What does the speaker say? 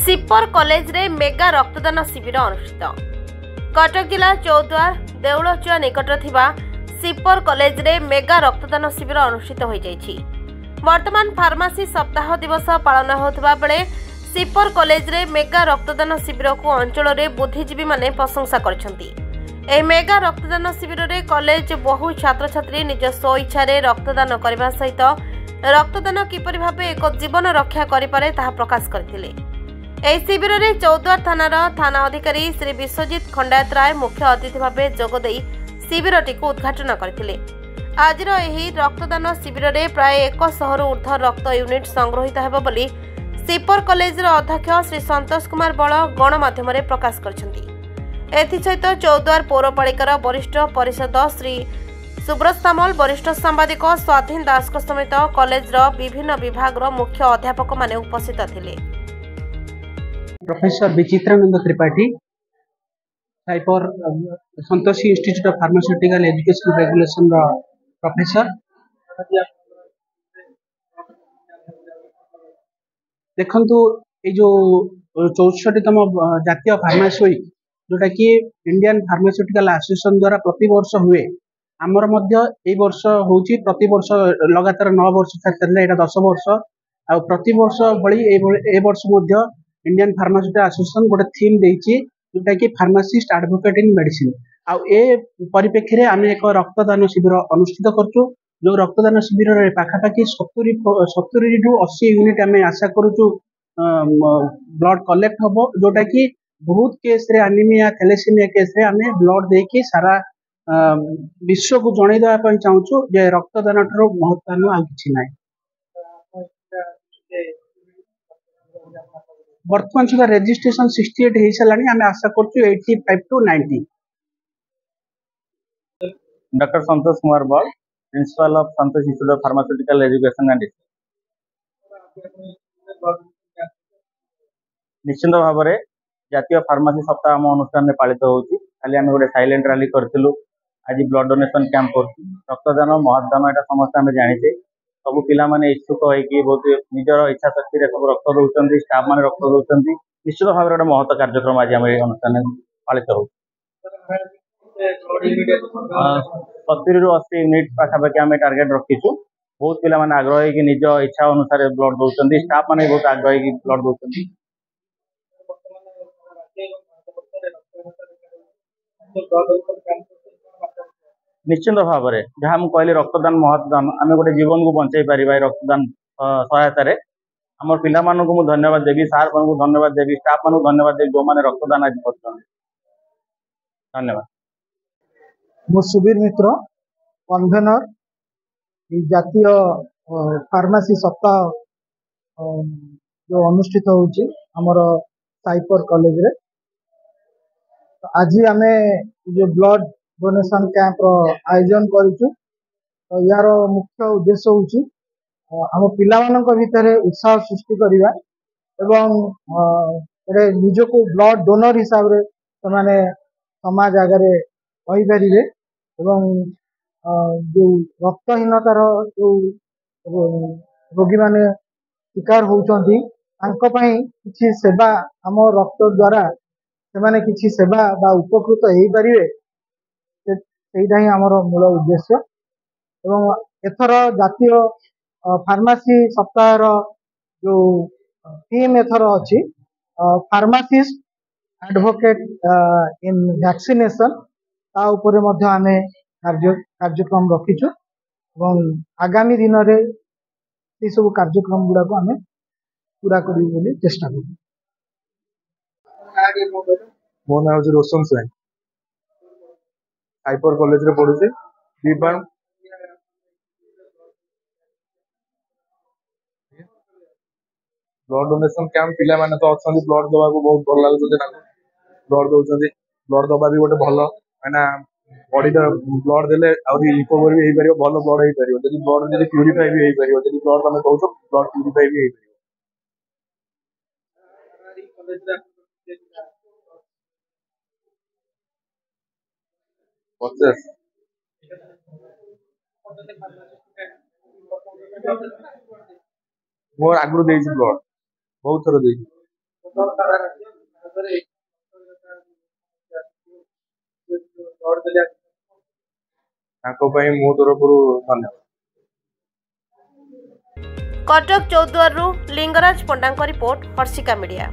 Sipper college रे mega रक्तदान शिविर अनुष्ठित। कटक जिला चौद्वार देउलचुआ निकट थिबा सिपर कॉलेज रे मेगा रक्तदान शिविर अनुष्ठित हो जाइछि। वर्तमान फार्मासी सप्ताह दिवस पालन होतबा बेले सिपर कॉलेज रे मेगा रक्तदान शिविर को अंचल रे बुद्धिजीवी माने प्रशंसा करछंती। ए मेगा रक्तदान शिविर रे कॉलेज बहु छात्र छात्री निज स्वेच्छा रे रक्तदान करबा सहित रक्तदान किपरि भाबे एक जीवन रक्षा करि पारे ताहा प्रकाश करथिले। ଏହି ଶିବିରରେ ଚୌଦ୍ୱାର ଥାନାର ଥାନା ଅଧିକାରୀ ଶ୍ରୀ ବିଶ୍ୱଜିତ ଖଣ୍ଡାୟତ ରାୟ ମୁଖ୍ୟ ଅତିଥି ଭାବେ ଯୋଗଦେଇ ଶିବିରଟିକୁ ଉଦ୍ଘାଟନ କରିଥିଲେ। ଆଜିର ଏହି ରକ୍ତଦାନ ଶିବିରରେ ପ୍ରାୟ 100ରୁ ଉର୍ଦ୍ଧ୍ୱ ରକ୍ତ ୟୁନିଟ୍ ସଂଗ୍ରହିତ ହେବ ବୋଲି ସିପର କଲେଜର ଅଧ୍ୟକ୍ଷ ଶ୍ରୀ ସନ୍ତୋଷ କୁମାର ବଳ ଗଣମାଧ୍ୟମରେ ପ୍ରକାଶ କରିଛନ୍ତି। ଏଥିସହିତ ଚୌଦ୍ୱାର ପୌରପାଳିକାର ବରିଷ୍ଠ ପରିଷଦ ଶ୍ରୀ ସୁବ୍ରତ ସାମଲ, ବରିଷ୍ଠ ସାମ୍ବାଦିକ ସ୍ୱାଧୀନ ଦାସଙ୍କ ସಮೇତ କଲେଜର ବିଭିନ୍ନ ବିଭାଗର ମୁଖ୍ୟ ଅଧ୍ୟାପକମାନେ ଉପସ୍ଥିତ ଥିଲେ। प्रोफेसर विचित्रानंद त्रिपाठी, साइपर संतोषी institute of pharmaceutical education regulation professor. देखंतु ए जो 64तम जातीय फार्मासी वीक जोटा कि इंडियन फार्मास्यूटिकल एसोसिएशन द्वारा प्रति वर्ष हुए, आमर मध्य ए वर्ष होची प्रति वर्ष लगातार 9 वर्ष छात्र एटा 10 वर्ष आ प्रति वर्ष भली ए वर्ष मध्य इंडियन फार्मास्यूटिकल एसोसिएशन गोटे थीम देइछि जोटा कि फार्मासिस्ट एडवोकेट इन मेडिसिन। आ ए परिप्रेक्षी रे आमे एक रक्तदान शिविर अनुष्ठित करछु। जो रक्तदान शिविर रे पाखापाखी 70 टू 80 यूनिट आमे आशा करूछु ब्लड कलेक्ट हबो, जोटा कि बहुत केस रे एनीमिया थैलेसीमिया केस रे आमे ब्लड देकी सारा विश्व को जणै देबा पय चाहूछु जे रक्तदान ठरो महत्व आ किछि नै। वर्तमान सुधा रेजिस्ट्रेशन 68 हो सारानी, आम आशा करूँ 85 टू 90। डॉक्टर संतोष कुमार बल, principle of Santosh institute of pharmaceutical education and निश्चित भाव में जातीय फार्मासी सप्ताह आम अनुष्ठान में पालित होती। खाली आम गोटे साइलेंट रैली करूँ, आज ब्लड डोनेशन कैंप कर रक्तदान महत्दान यहाँ समस्त आम जाचे। सब पिला माने इच्छुक होइकी बहुत निजर इच्छा शक्ति रे सब रक्त दौरान, स्टाफ माने रक्त दौरान। निश्चित भाव में महत्व कार्यक्रम आज आम अनुष्ठान पालित हो 70 ରୁ 80 यूनिट पाखापाखि आम टार्गेट रखीचु। बहुत पिला माने आग्रह होइकी निज इच्छा अनुसार ब्लड दौरान, स्टाफ माने बहुत आग्रह होइकी ब्लड दौरान। निश्चित भाव में जहाँ मुझे कहली रक्तदान महत्दान, आम गोटे जीवन को बचाई पार रक्तदान सहायतार। आम पिला को धन्यवाद देवी, सार को धन्यवाद देवी, स्टाफ मान धन्यवाद देवी जो मैंने रक्तदान आज कर। धन्यवाद। मो सुबीर मित्र, कन्वेनर जातीय फार्मासी सप्ताह जो अनुष्ठित होची हमर साइपर कॉलेज रे। आज आमे जो ब्लड डोनेशन कैंप आयोजन करूँ। तो यार मुख्य उद्देश्य होची आम पिला मानक भितर उत्साह सृष्टि करवा एवं निजको ब्लड डोनर हिसाब रे समाने समाज आगे कहींपारे एवं जो रक्तहीनतार जो रोगी माने शिकार होउचंती तांको पई किछि सेवा आम रक्त द्वारा सेमाने किछि सेवा बा उपकृत हो पारे, सेटा ही आमर मूल उद्देश्य। एवं एथर जातीय फार्मासी सप्ताह जो थीम एथर अच्छी फार्मासिस्ट एडवोकेट इन वैक्सीनेशन, ता उपरे मध्य आमे कार्यक्रम रखीचु और आगामी दिन रे ये सब कार्यक्रम गुड़ा को आमे पूरा करियो बोली चेष्टा करू। मो नाम हूँ रोशन स्वयं, साइपर कॉलेज रे पढ़ुचे बीबाण। ब्लड डोनेशन कैंप पिला माने तो अच्छा ब्लड दवा को बहुत भल लगुचे, ब्लड दौरान ब्लड दवा भी गोटे भल है बॉडी ब्लड देले रिकवर भी हो पार, भल ब्लड हो पार। जब ब्लड प्यूरीफाई भी हो पार, जब ब्लड तुम दौच ब्लड प्यूरीफाई भी हो पार। मोर आगु ब्लड बहुत थर दे ତାଙ୍କ ପାଇଁ ମୋ ତରଫରୁ ଧନ୍ୟବାଦ। କଟକ ଚୌଦ୍ୱାରରୁ ଲିଙ୍ଗରାଜ ପଣ୍ଡାଙ୍କ ରିପୋର୍ଟ, ହର୍ଷିକା ମିଡିଆ।